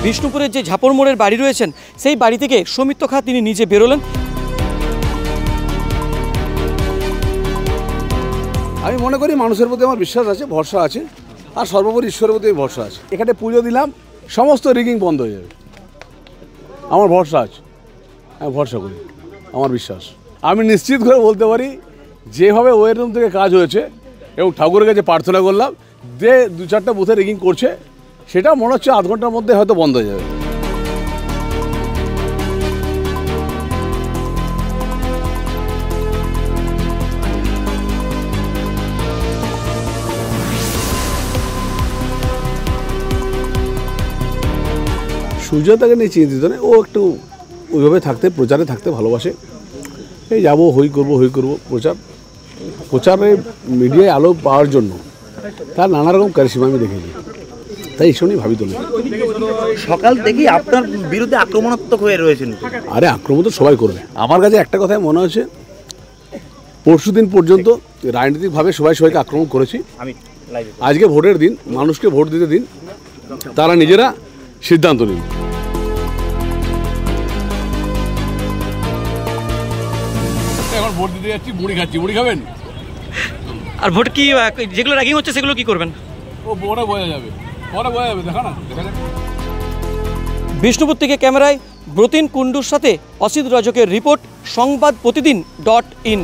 বিষ্ণুপুরের যে ঝাপড় মোড়ের বাড়ি রয়েছেন সেই বাড়ি থেকে সৌমিত্র খাঁ তিনি নিজে বেরোলেন। আমি মনে করি মানুষের প্রতি আমার বিশ্বাস আছে, ভরসা আছে, আর সর্বোপরি ঈশ্বরের প্রতি ভরসা আছে। এখানে পুজো দিলাম, সমস্ত রিগিং বন্ধ হয়ে যাবে, আমার ভরসা আছে, আমি ভরসা করি, আমার বিশ্বাস। আমি নিশ্চিত করে বলতে পারি যেভাবে ওয়ের রুম থেকে কাজ হয়েছে এবং ঠাকুরের কাছে প্রার্থনা করলাম যে 2-4টা বুথে রিগিং করছে, সেটা মনে হচ্ছে আধ ঘন্টার মধ্যে হয়তো বন্ধ হয়ে যাবে। সুজাতাকে নিয়ে চিন্তিত নেই, ও একটু ওইভাবে থাকতে, প্রচারে থাকতে ভালোবাসে। এই যাবো, হই করবো প্রচারে মিডিয়ায় আলো পাওয়ার জন্য তার নানা রকম কারিশমা আমি দেখেছি, তাই এই শুনেই ভাবি তোলে। সকাল থেকেই আপনার বিরুদ্ধে আক্রমণাত্মক হয়ে রয়েছেন। আরে আক্রমণ তো সবাই করবে। আমার কাছে একটা কথাই মনে হচ্ছে, পরশুদিন পর্যন্ত রাজনৈতিকভাবে সবাইকে আক্রমণ করেছি। আজকে ভোটের দিন, মানুষকে ভোট দিতে দিন, তারা নিজেরা সিদ্ধান্ত নিন। এখন ভোট দিতে যাচ্ছি, মুড়ি খাচ্ছি। মুড়ি খাবেন? আর ভোট কি যেগুলো র্যাগিং হচ্ছে সেগুলো কি করবেন? ও পরে বোঝা যাবে, দেখা না। বিষ্ণুপুর থেকে ক্যামেরায় ব্রতিন কুণ্ডুর সাথে অসিত রজকের রিপোর্ট, সংবাদ প্রতিদিন.in।